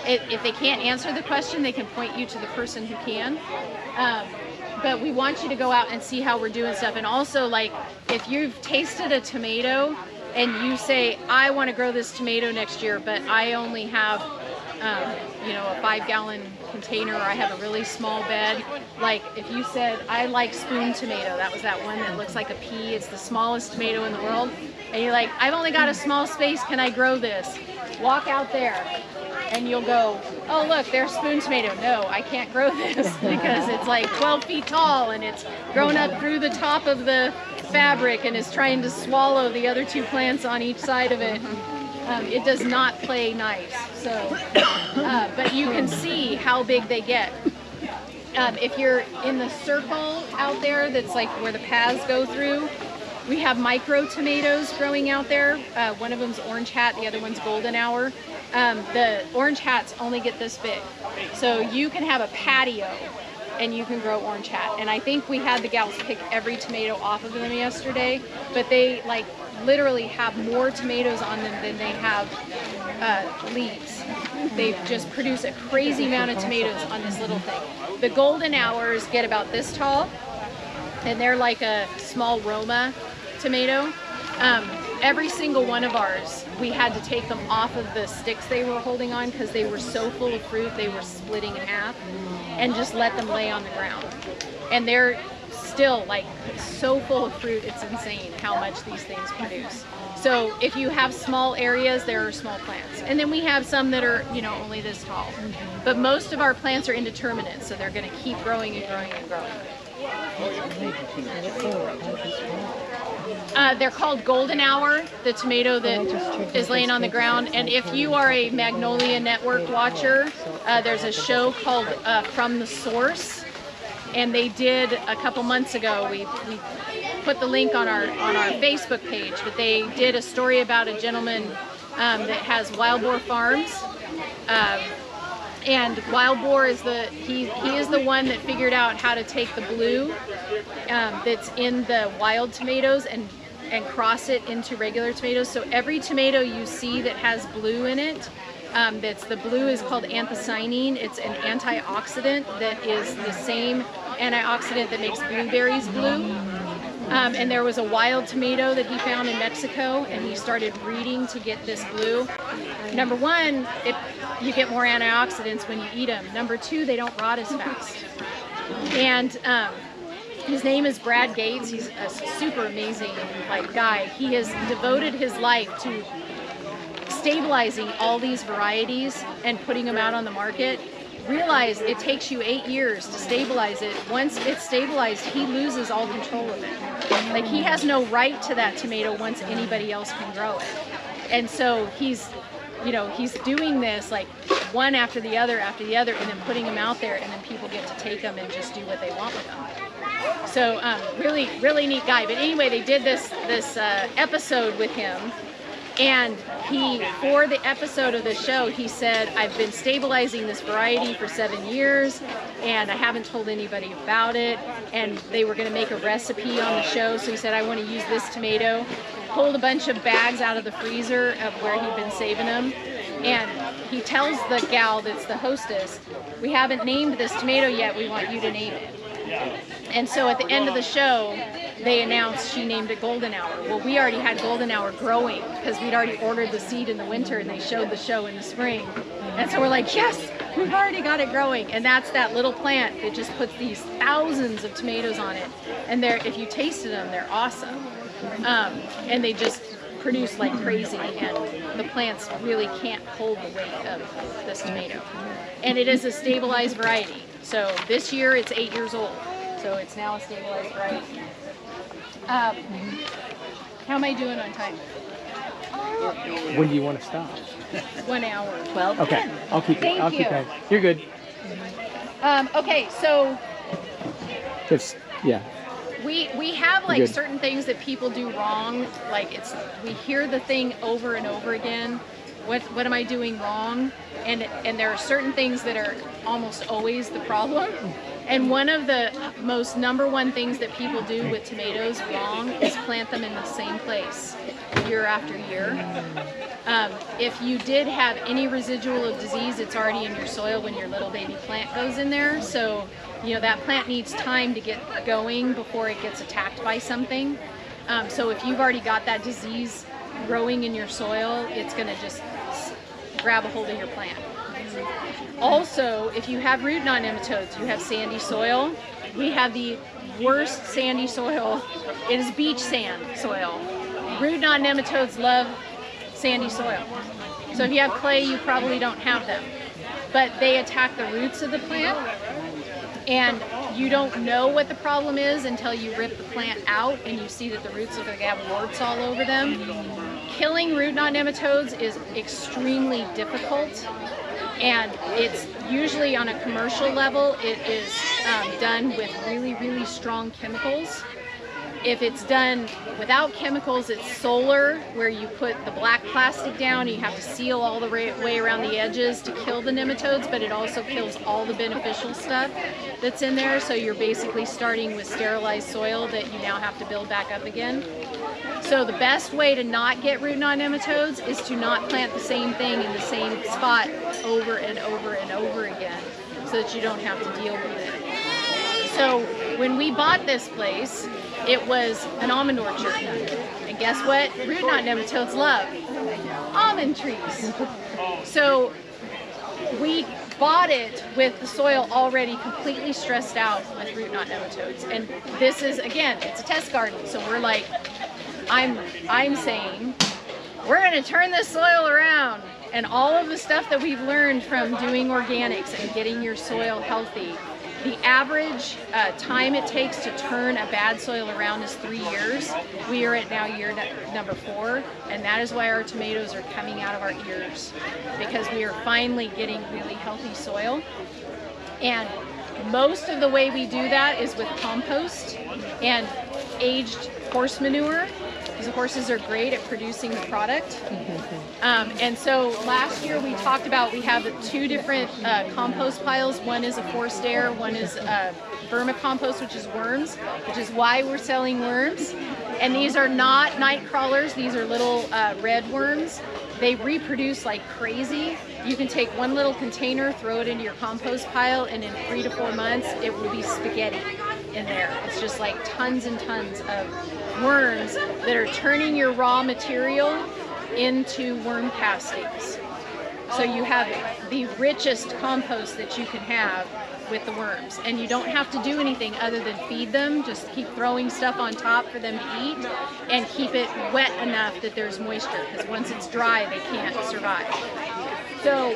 if they can't answer the question, they can point you to the person who can. But we want you to go out and see how we're doing stuff. And also, like, if you've tasted a tomato and you say, I want to grow this tomato next year, but I only have a 5-gallon container, or I have a really small bed. Like if you said, I like spoon tomato, that was that one that looks like a pea, it's the smallest tomato in the world, and you're like, I've only got a small space, can I grow this? Walk out there and you'll go, oh look, there's spoon tomato. No, I can't grow this because it's like 12 feet tall and it's grown up through the top of the fabric and is trying to swallow the other 2 plants on each side of it. It does not play nice, so, but you can see how big they get. If you're in the circle out there that's like where the paths go through, we have micro tomatoes growing out there. One of them's orange hat, the other one's golden hour. The orange hats only get this big, so you can have a patio and you can grow orange hat. And I think we had the gals pick every tomato off of them yesterday, but they like literally have more tomatoes on them than they have leaves. They just produce a crazy amount of tomatoes on this little thing. The golden hours get about this tall, and they're like a small Roma tomato. Every single one of ours, we had to take them off of the sticks they were holding on because they were so full of fruit, they were splitting in half, and just let them lay on the ground. And they're still like so full of fruit, it's insane how much these things produce. So if you have small areas, there are small plants. And then we have some that are, only this tall. But most of our plants are indeterminate, so they're going to keep growing and growing and growing. They're called Golden Hour, the tomato that is laying on the ground. And if you are a Magnolia Network watcher, there's a show called From the Source. And they did a couple months ago, we put the link on our Facebook page, but they did a story about a gentleman that has wild boar farms. And wild boar is he is the one that figured out how to take the blue that's in the wild tomatoes and cross it into regular tomatoes. So every tomato you see that has blue in it, the blue is called anthocyanin. It's an antioxidant that is the same antioxidant that makes blueberries blue. And there was a wild tomato that he found in Mexico, and he started breeding to get this blue. Number one, you get more antioxidants when you eat them. Number two, they don't rot as fast. And his name is Brad Gates. He's a super amazing guy. He has devoted his life to stabilizing all these varieties and putting them out on the market. Realize it takes you 8 years to stabilize it. Once it's stabilized, he loses all control of it. He has no right to that tomato once anybody else can grow it. And so he's doing this one after the other, and then putting them out there, and then people get to take them and just do what they want with them. So really, really neat guy. But anyway, they did this episode with him. And for the episode of the show, he said, I've been stabilizing this variety for 7 years, and I haven't told anybody about it. And they were going to make a recipe on the show, so he said, I want to use this tomato. Pulled a bunch of bags out of the freezer of where he'd been saving them. And he tells the gal that's the hostess, we haven't named this tomato yet, we want you to name it. And so at the end of the show, they announced she named it Golden Hour. Well, we already had Golden Hour growing because we'd already ordered the seed in the winter, and they showed the show in the spring. And so we're like, yes, we've already got it growing. And that's that little plant that just puts these thousands of tomatoes on it. And if you tasted them, they're awesome. And they just produce like crazy, and the plants really can't hold the weight of this tomato. And it is a stabilized variety. So this year it's 8 years old. So it's now a stabilized variety. How am I doing on time? When do you want to stop? 1 hour. 12. Okay, I'll keep it. Thank I'll you. keep it. You're good. Okay, so Just yeah. we have like Good. certain things that people do wrong. Like we hear the thing over and over again. What am I doing wrong? And there are certain things that are almost always the problem. And one of the most number one things that people do with tomatoes wrong is plant them in the same place year after year. If you did have any residual of disease, it's already in your soil when your little baby plant goes in there. So, that plant needs time to get going before it gets attacked by something. So if you've already got that disease growing in your soil, it's going to just grab a hold of your plant. Also, if you have root knot nematodes, you have sandy soil. We have the worst sandy soil. It is beach sand soil. Root knot nematodes love sandy soil. So if you have clay, you probably don't have them. But they attack the roots of the plant, and you don't know what the problem is until you rip the plant out and you see that the roots look like they have warts all over them. Killing root knot nematodes is extremely difficult, and it's usually on a commercial level. It is done with really, really strong chemicals. If it's done without chemicals, it's solar, where you put the black plastic down. You have to seal all the way around the edges to kill the nematodes, but it also kills all the beneficial stuff that's in there. So you're basically starting with sterilized soil that you now have to build back up again. So the best way to not get root knot nematodes is to not plant the same thing in the same spot over and over and over again, so that you don't have to deal with it. So when we bought this place, it was an almond orchard. And guess what? Root knot nematodes love almond trees. So we bought it with the soil already completely stressed out with root knot nematodes. And this is, again, it's a test garden. So we're like, I'm saying, we're going to turn this soil around. And all of the stuff that we've learned from doing organics and getting your soil healthy, The average time it takes to turn a bad soil around is 3 years. We are at now year number 4, and that is why our tomatoes are coming out of our ears, because we are finally getting really healthy soil. And most of the way we do that is with compost and aged horse manure, because the horses are great at producing the product. And so last year we talked about, we have 2 different compost piles. One is a forced air, one is vermicompost, which is worms, which is why we're selling worms. And these are not night crawlers, these are little red worms. They reproduce like crazy. You can take one little container, throw it into your compost pile, and in 3 to 4 months it will be spaghetti in there. It's just like tons and tons of worms that are turning your raw material into worm castings. So you have the richest compost that you can have with the worms, and you don't have to do anything other than feed them. Just keep throwing stuff on top for them to eat, and keep it wet enough that there's moisture, because once it's dry they can't survive. So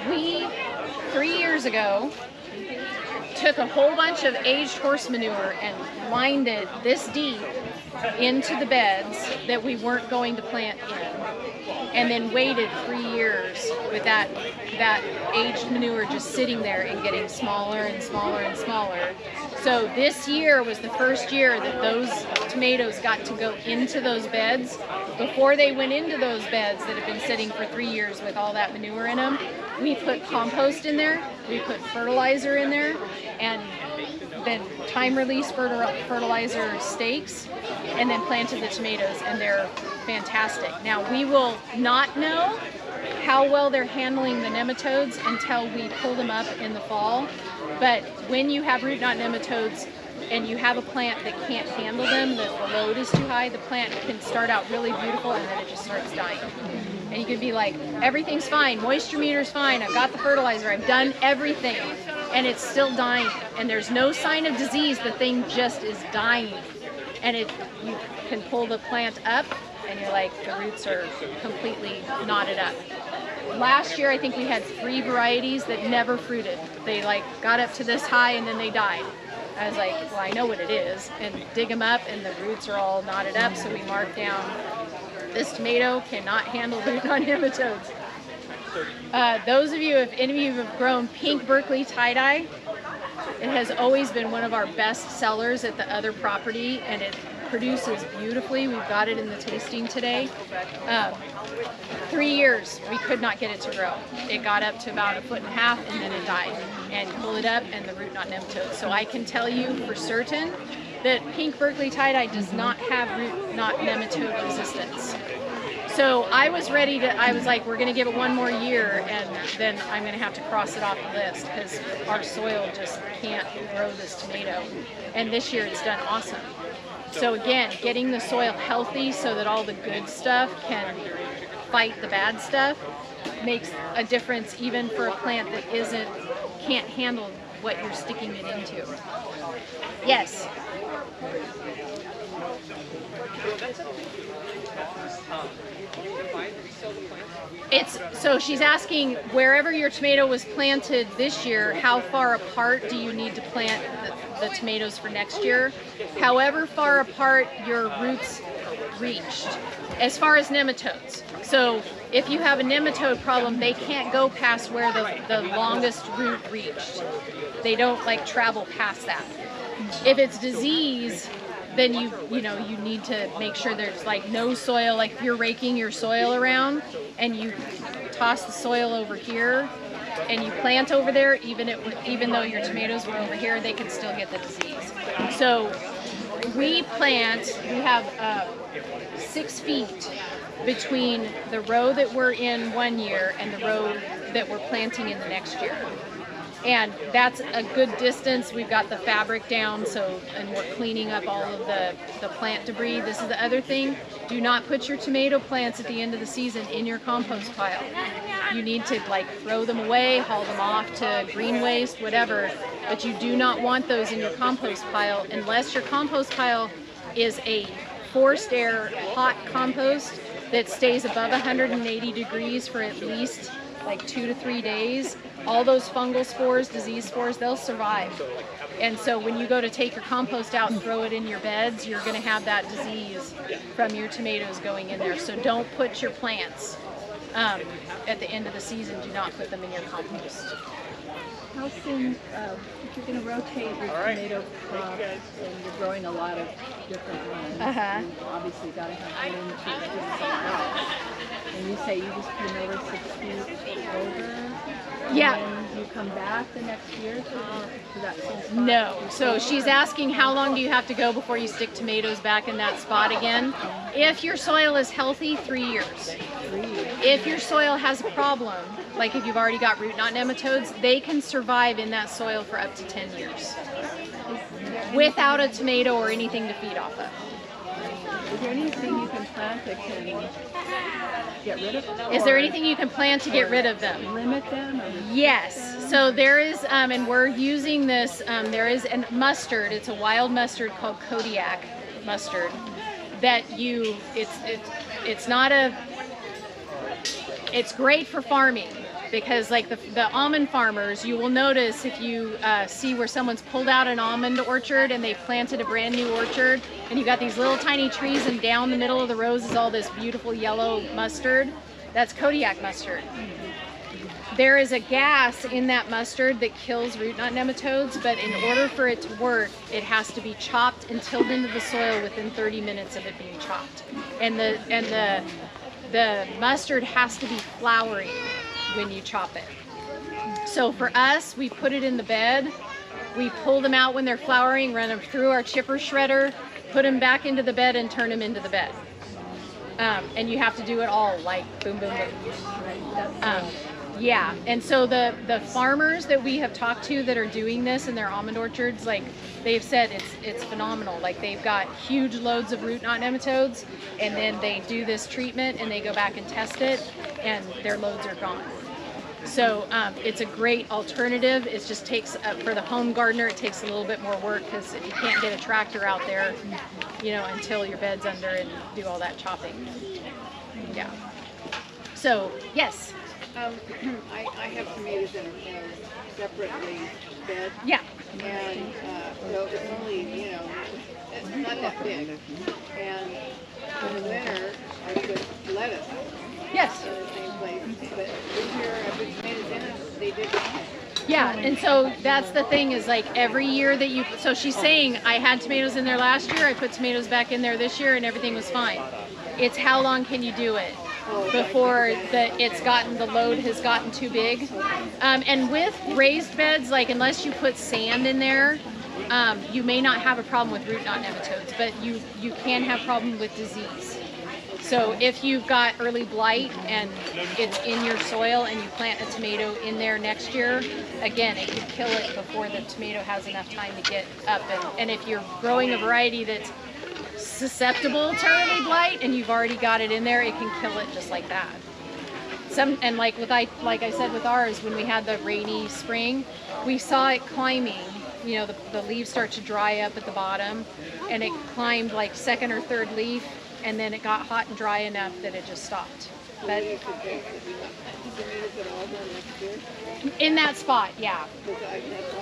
we 3 years ago took a whole bunch of aged horse manure and lined it this deep into the beds that we weren't going to plant in, and then waited 3 years with that aged manure just sitting there and getting smaller and smaller and smaller. So this year was the first year that those tomatoes got to go into those beds. Before they went into those beds that have been sitting for 3 years with all that manure in them, we put compost in there, we put fertilizer in there, and then time-release fertilizer stakes, and then planted the tomatoes, and they're fantastic. Now, we will not know how well they're handling the nematodes until we pull them up in the fall, but when you have root knot nematodes and you have a plant that can't handle them, the load is too high, the plant can start out really beautiful and then it just starts dying. And you can be like, everything's fine, moisture meter's fine, I've got the fertilizer, I've done everything, and it's still dying. And there's no sign of disease, the thing just is dying. And you can pull the plant up and you're like, the roots are completely knotted up. Last year, I think we had 3 varieties that never fruited. They like got up to this high and then they died. I was like, well, I know what it is, and dig them up and the roots are all knotted up, so we marked down, this tomato cannot handle root knot nematodes. Those of you, if any of you have grown pink Berkeley tie-dye, it has always been one of our best sellers at the other property, and it produces beautifully. We've got it in the tasting today. 3 years, we could not get it to grow. It got up to about 1.5 feet and then it died. And pull it up and the root knot nematode. So I can tell you for certain that pink Berkeley tie-dye does not have root knot nematode resistance. So I was ready to, I was like, we're gonna give it 1 more year and then I'm gonna have to cross it off the list because our soil just can't grow this tomato. And this year it's done awesome. So again, getting the soil healthy so that all the good stuff can fight the bad stuff makes a difference even for a plant that can't handle what you're sticking it into. Yes? So she's asking, wherever your tomato was planted this year, how far apart do you need to plant the tomatoes for next year? However far apart your roots reached, as far as nematodes. So if you have a nematode problem, they can't go past where the longest root reached. They don't like travel past that. If it's disease, then you need to make sure there's like no soil. Like if you're raking your soil around and you toss the soil over here and you plant over there, even though your tomatoes were over here, they can still get the disease. So we have 6 feet between the row that we're in 1 year and the row that we're planting in the next year. And that's a good distance. We've got the fabric down, and we're cleaning up all of the plant debris. This is the other thing. Do not put your tomato plants at the end of the season in your compost pile. You need to like throw them away, haul them off to green waste, whatever, but you do not want those in your compost pile unless your compost pile is a forced air hot compost that stays above 180 degrees for at least like 2 to 3 days, all those fungal spores, disease spores, they'll survive. And so when you go to take your compost out and throw it in your beds, you're going to have that disease from your tomatoes going in there. So don't put your plants at the end of the season. Do not put them in your compost. How soon, if you're going to rotate your tomato crops and you're growing a lot of different ones, you obviously got to have room to do something else. And you say you just put another 6 feet over? Yeah. And you come back the next year to that same spot? No. So she's asking how long do you have to go before you stick tomatoes back in that spot again? If your soil is healthy, 3 years. 3 years. If your soil has a problem, like if you've already got root knot nematodes, they can survive in that soil for up to 10 years without a tomato or anything to feed off of. Is there anything you can plant that can get rid of them? Is there anything you can plant to get rid of them? Limit them? Yes. So there is, and we're using this, there is a mustard, it's a wild mustard called Kodiak mustard that it's not a, it's great for farming because like the almond farmers, you will notice if you see where someone's pulled out an almond orchard and they planted a brand new orchard and you've got these little tiny trees and down the middle of the rows is all this beautiful yellow mustard, that's Kodiak mustard. There is a gas in that mustard that kills root knot nematodes, but in order for it to work, it has to be chopped and tilled into the soil within 30 minutes of it being chopped. And the mustard has to be floury when you chop it. So for us, we put it in the bed, we pull them out when they're flowering, run them through our chipper shredder, put them back into the bed and turn them into the bed. And you have to do it all like boom, boom, boom. Yeah, and so the farmers that we have talked to that are doing this in their almond orchards, like they've said it's phenomenal. Like they've got huge loads of root knot nematodes and then they do this treatment and they go back and test it and their loads are gone. So it's a great alternative. It just takes, for the home gardener, it takes a little bit more work because you can't get a tractor out there, you know, until your bed's under and do all that chopping. Yeah. So, yes. I have tomatoes in a separately bed. Yeah. And so it's only, you know, it's not that big. And in the winter, I put lettuce Yes. in the same place. But this year I put tomatoes in it, they did fine. Yeah, and so that's the thing is like every year that you, so she's saying I had tomatoes in there last year, I put tomatoes back in there this year and everything was fine. It's how long can you do it before the load has gotten too big. And with raised beds, like unless you put sand in there, you may not have a problem with root knot nematodes, but you can have problem with disease. So if you've got early blight and it's in your soil and you plant a tomato in there next year, again, it could kill it before the tomato has enough time to get up. And if you're growing a variety that's susceptible to early blight and you've already got it in there, it can kill it just like that. And like I said with ours, when we had the rainy spring, we saw it climbing. You know, the leaves start to dry up at the bottom, and it climbed like second or third leaf, and then it got hot and dry enough that it just stopped. But in that spot, yeah. That's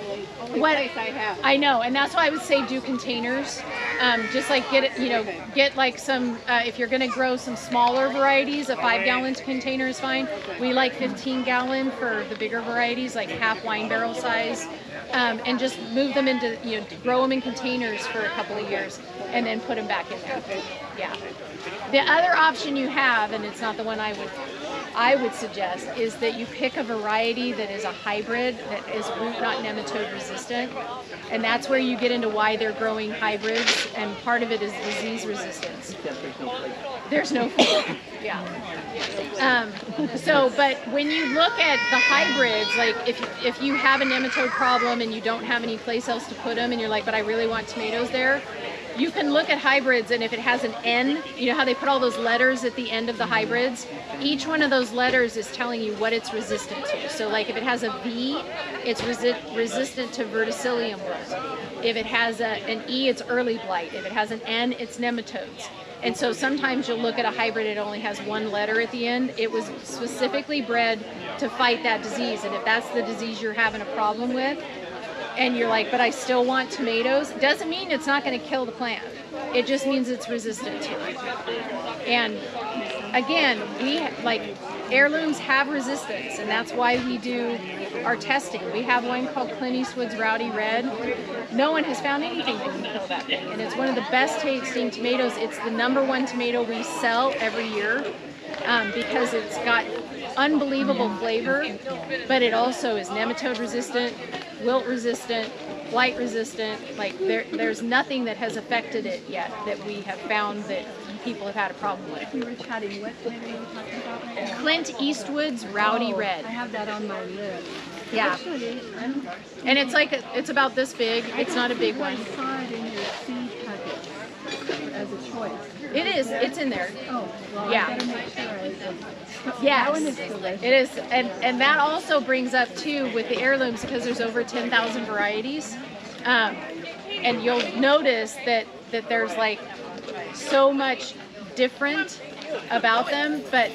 only What place I have. I know, and that's why I would say do containers. Just like get it, you know, get like some. If you're going to grow some smaller varieties, a 5-gallon container is fine. We like 15-gallon for the bigger varieties, like half wine barrel size, and just move them into, you know, grow them in containers for a couple of years, and then put them back in there. Yeah. The other option you have, and it's not the one I would suggest, is that you pick a variety that is a hybrid that is root knot nematode resistant, and that's where you get into why they're growing hybrids, and part of it is disease resistance. There's no food. Yeah. But when you look at the hybrids, like if you have a nematode problem and you don't have any place else to put them, and you're like, but I really want tomatoes there, you can look at hybrids, and if it has an N, you know how they put all those letters at the end of the hybrids? Each one of those letters is telling you what it's resistant to. So like if it has a V, it's resistant to verticillium wilt. If it has an E, it's early blight. If it has an N, it's nematodes. And so sometimes you'll look at a hybrid, it only has one letter at the end. It was specifically bred to fight that disease. And if that's the disease you're having a problem with, and you're like, but I still want tomatoes, doesn't mean it's not going to kill the plant. It just means it's resistant to it. And again, heirlooms have resistance, and that's why we do our testing. We have one called Clint Eastwood's Rowdy Red. No one has found anything that can kill that thing, and it's one of the best tasting tomatoes. It's the #1 tomato we sell every year because it's got unbelievable flavor, but it also is nematode resistant, wilt resistant, blight resistant. Like there's nothing that has affected it yet that we have found that people have had a problem with. We were chatting, what tomato were you talking about right now? Clint Eastwood's Rowdy Red. I have that on my list. Yeah. Actually, And it's about this big. It's not a big one. I saw it in your seed packet as a choice. It is. It's in there. Oh, well, Yeah. I better make sure Yes, that one is delicious. it is, and that also brings up too with the heirlooms, because there's over 10,000 varieties, and you'll notice that there's like so much different about them. But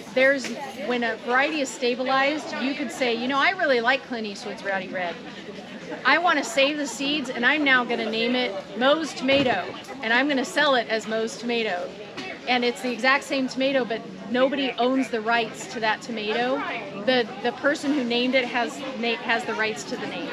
when a variety is stabilized, you could say, you know, I really like Clint Eastwood's Rowdy Red. I want to save the seeds, and I'm now going to name it Moe's Tomato, and I'm going to sell it as Moe's Tomato. And it's the exact same tomato, but nobody owns the rights to that tomato. The person who named it has the rights to the name.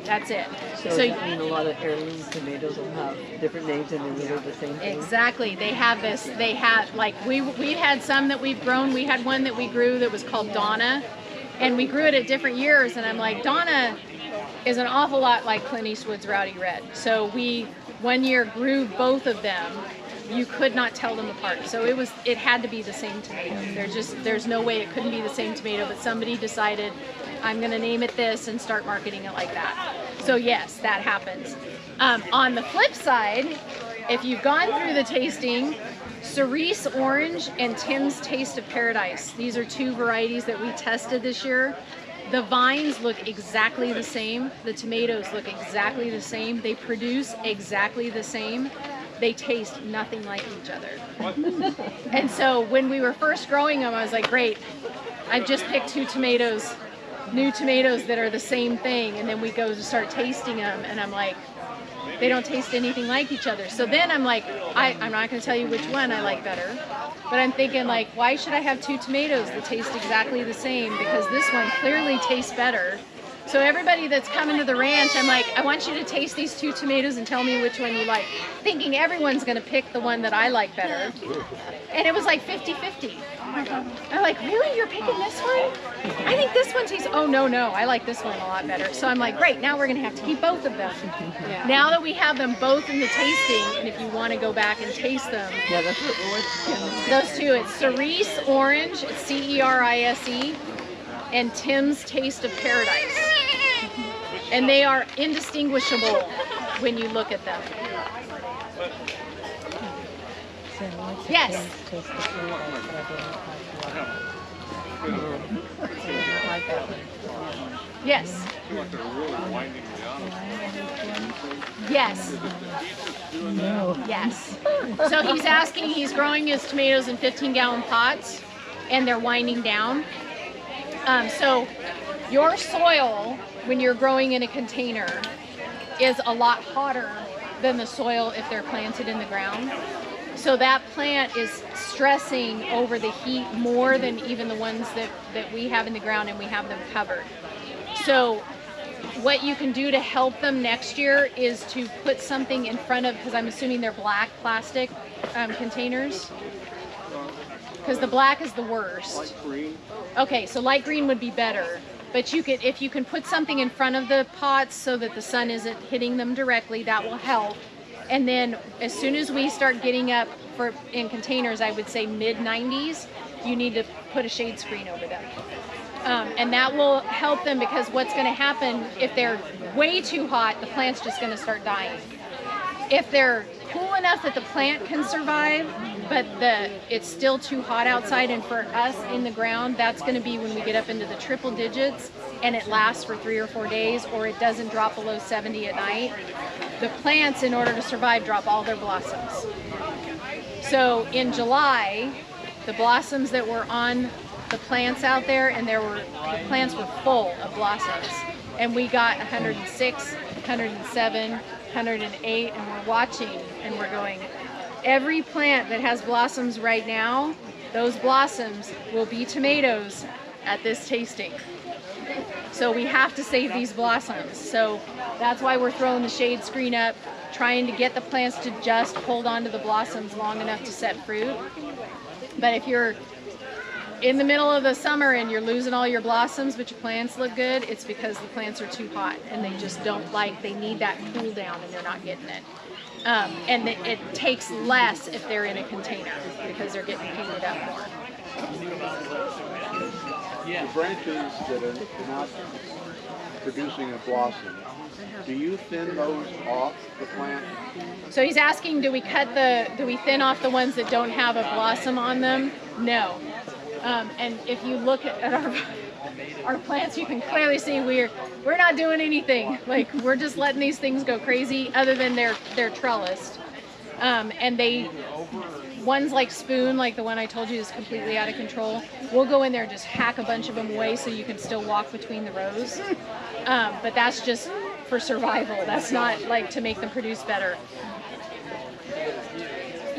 That's it. So does that mean a lot of heirloom tomatoes will have different names and they're really the same thing? Exactly. They have this. They had we've had some that we've grown. We had one that we grew that was called Donna, and we grew it at different years. And I'm like, Donna is an awful lot like Clint Eastwood's Rowdy Red. So we one year grew both of them. You could not tell them apart. So it had to be the same tomato. There's no way it couldn't be the same tomato, but somebody decided, I'm gonna name it this and start marketing it like that. So yes, that happens. On the flip side, if you've gone through the tasting, Cerise Orange and Tim's Taste of Paradise. These are two varieties that we tested this year. The vines look exactly the same. The tomatoes look exactly the same. They produce exactly the same. They taste nothing like each other. And so when we were first growing them, I was like, great, I've just picked two tomatoes, new tomatoes that are the same thing. And then we go to start tasting them, and I'm like, they don't taste anything like each other. So then I'm like, I'm not going to tell you which one I like better, but I'm thinking like, why should I have two tomatoes that taste exactly the same? Because this one clearly tastes better. So everybody that's coming to the ranch, I'm like, I want you to taste these two tomatoes and tell me which one you like. Thinking everyone's going to pick the one that I like better. And it was like 50-50. I'm like, really? You're picking this one? I think this one tastes, oh no, I like this one a lot better. So I'm like, great, now we're going to have to keep both of them. Yeah. Now that we have them both in the tasting, and if you want to go back and taste them. Yeah, that's what Those two, it's Cerise Orange, it's C-E-R-I-S-E, and Tim's Taste of Paradise. And they are indistinguishable when you look at them. Yes. Yes. Yes. No. Yes. So he's asking, he's growing his tomatoes in 15-gallon pots, and they're winding down. So your soil, when you're growing in a container, is a lot hotter than the soil if they're planted in the ground. So that plant is stressing over the heat more than even the ones that we have in the ground, and we have them covered. So what you can do to help them next year is to put something in front of, because I'm assuming they're black plastic containers, because the black is the worst. Light green. Okay, so light green would be better. But you could, if you can put something in front of the pots so that the sun isn't hitting them directly, that will help. And then as soon as we start getting up in containers, I would say mid-90s, you need to put a shade screen over them. And that will help them, because what's going to happen if they're way too hot, the plant's just going to start dying. if they're cool enough that the plant can survive, but it's still too hot outside, and for us in the ground, that's going to be when we get up into the triple digits and it lasts for 3 or 4 days, or it doesn't drop below 70 at night. The plants, in order to survive, drop all their blossoms. So in July, the blossoms that were on the plants out there, and the plants were full of blossoms, and we got 106, 107, 108, and we're watching and we're going, every plant that has blossoms right now, those blossoms will be tomatoes at this tasting. So we have to save these blossoms. So that's why we're throwing the shade screen up, trying to get the plants to just hold on to the blossoms long enough to set fruit. But if you're in the middle of the summer and you're losing all your blossoms but your plants look good, it's because the plants are too hot and they just they need that cool down and they're not getting it. And it takes less if they're in a container because they're getting heated up more. The branches that are not producing a blossom, do you thin those off the plant? So he's asking, do we thin off the ones that don't have a blossom on them? No. And if you look at our plants, you can clearly see we're not doing anything. Like, we're just letting these things go crazy, other than they're trellised. And ones like Spoon, like the one I told you is completely out of control, we'll go in there and just hack a bunch of them away so you can still walk between the rows. But that's just for survival. That's not like to make them produce better.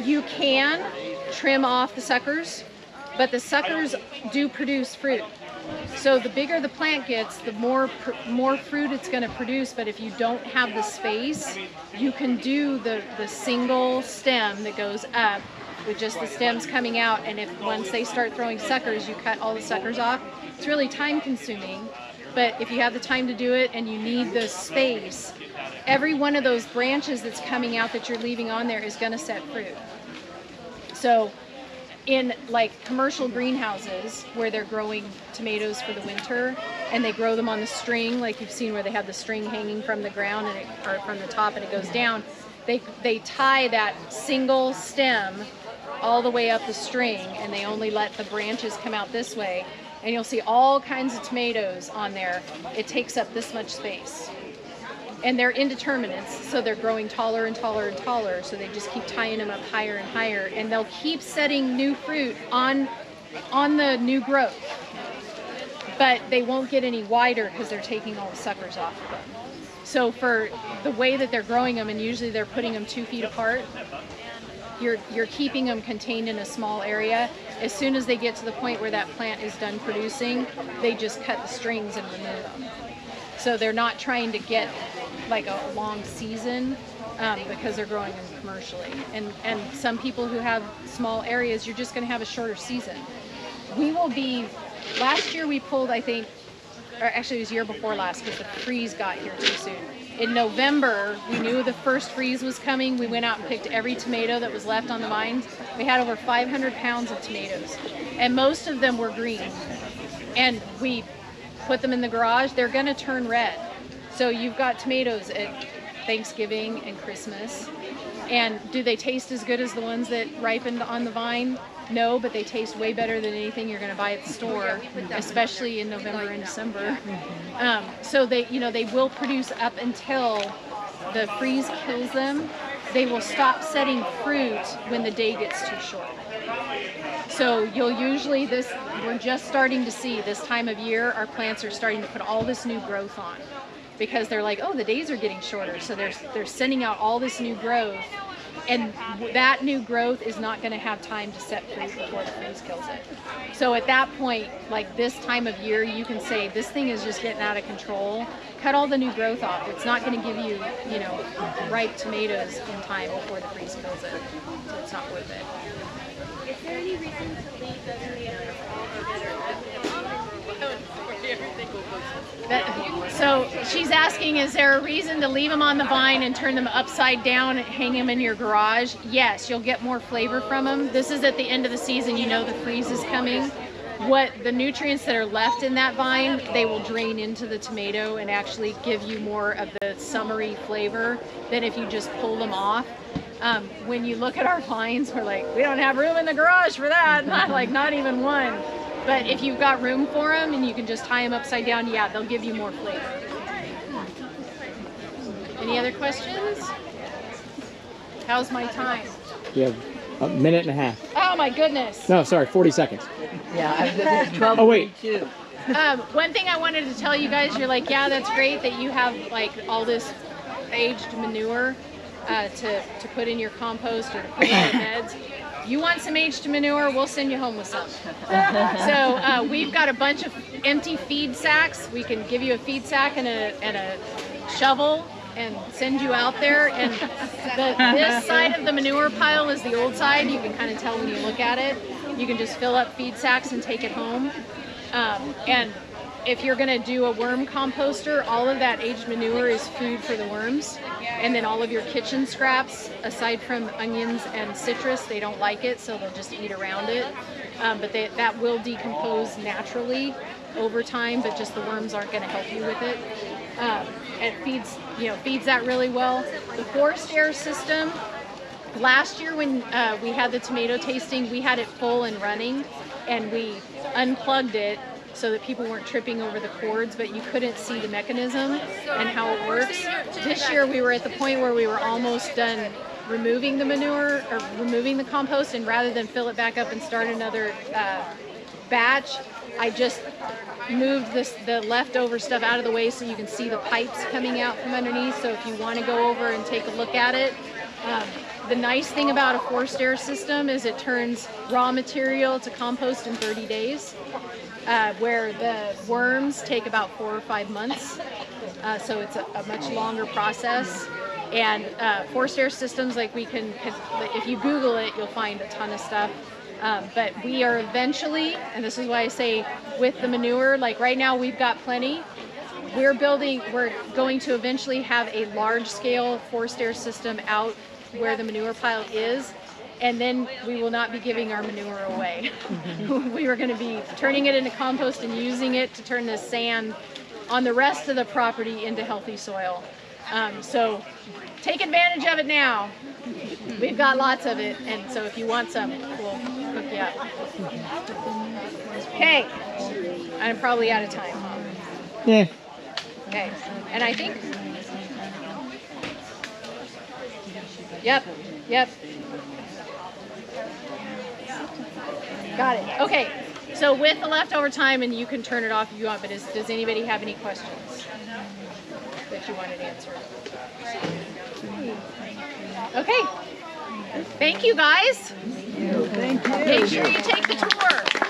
You can trim off the suckers, but the suckers do produce fruit. So the bigger the plant gets, the more fruit it's going to produce. But if you don't have the space, you can do the single stem that goes up with just the stems coming out. And once they start throwing suckers, you cut all the suckers off. It's really time consuming, but if you have the time to do it and you need the space, every one of those branches that's coming out that you're leaving on there is going to set fruit. So in like commercial greenhouses where they're growing tomatoes for the winter and they grow them on the string, like you've seen where they have the string hanging from the ground or from the top and it goes down, they tie that single stem all the way up the string and they only let the branches come out this way, and you'll see all kinds of tomatoes on there. It takes up this much space. And they're indeterminates, so they're growing taller and taller and taller, so they just keep tying them up higher and higher, and they'll keep setting new fruit on the new growth. But they won't get any wider because they're taking all the suckers off of them. So for the way that they're growing them, and usually they're putting them 2 feet apart, you're keeping them contained in a small area. As soon as they get to the point where that plant is done producing, they just cut the strings and remove them. So they're not trying to get like a long season because they're growing them commercially. And some people who have small areas, you're just going to have a shorter season. Last year we pulled, I think, or actually it was year before last because the freeze got here too soon. In November, we knew the first freeze was coming. We went out and picked every tomato that was left on the vines. We had over 500 pounds of tomatoes, and most of them were green. And we put them in the garage. They're going to turn red. So you've got tomatoes at Thanksgiving and Christmas. And do they taste as good as the ones that ripened on the vine? No, but they taste way better than anything you're going to buy at the store, especially in November and December. So they will produce up until the freeze kills them. They will stop setting fruit when the day gets too short. So you'll usually, we're just starting to see this time of year, our plants are starting to put all this new growth on because they're like, oh, the days are getting shorter. So they're sending out all this new growth. And that new growth is not going to have time to set fruit before the freeze kills it. So at that point, like this time of year, you can say, this thing is just getting out of control. Cut all the new growth off. It's not going to give you, ripe tomatoes in time before the freeze kills it. So it's not worth it. Is there any reason to leave the tomatoes all together? So she's asking, is there a reason to leave them on the vine and turn them upside down and hang them in your garage? Yes, you'll get more flavor from them. This is at the end of the season, the freeze is coming. what the nutrients that are left in that vine, they will drain into the tomato and actually give you more of the summery flavor than if you just pull them off. When you look at our vines, we're like, we don't have room in the garage for that. Not even one. But if you've got room for them and you can just tie them upside down, yeah, they'll give you more flavor. Any other questions? How's my time? You have a minute and a half. Oh my goodness. No, sorry, 40 seconds. Yeah, I've 12. Oh, wait. One thing I wanted to tell you guys, you're like, yeah, that's great that you have like all this aged manure to put in your compost or to put in your beds. You want some aged manure, we'll send you home with some. So we've got a bunch of empty feed sacks. We can give you a feed sack and a shovel and send you out there. And this side of the manure pile is the old side. You can kind of tell when you look at it. You can just fill up feed sacks and take it home. And if you're going to do a worm composter, all of that aged manure is food for the worms. And then all of your kitchen scraps, aside from onions and citrus, they don't like it, so they'll just eat around it. But that will decompose naturally over time, but just the worms aren't going to help you with it. It feeds that really well. The forced air system, last year when we had the tomato tasting, we had it full and running, and we unplugged it so that people weren't tripping over the cords, but you couldn't see the mechanism and how it works. This year we were at the point where we were almost done removing the manure or removing the compost, and rather than fill it back up and start another batch, I just moved the leftover stuff out of the way so you can see the pipes coming out from underneath. So if you want to go over and take a look at it, the nice thing about a forced air system is it turns raw material to compost in 30 days. Where the worms take about 4 or 5 months. So it's a much longer process. And forced air systems, like if you Google it, you'll find a ton of stuff. But we are eventually, and this is why I say with the manure, like right now we've got plenty. We're going to eventually have a large scale forced air system out where the manure pile is. And then we will not be giving our manure away. We were going to be turning it into compost and using it to turn the sand on the rest of the property into healthy soil. So take advantage of it now. We've got lots of it, and so if you want some, we'll hook you up. Okay, I'm probably out of time. Yeah. Okay, and I think, yep. Got it. Okay, so with the leftover time, and you can turn it off if you want, but does anybody have any questions that you wanted answered? Okay. Thank you, guys. Thank you. Make sure you take the tour.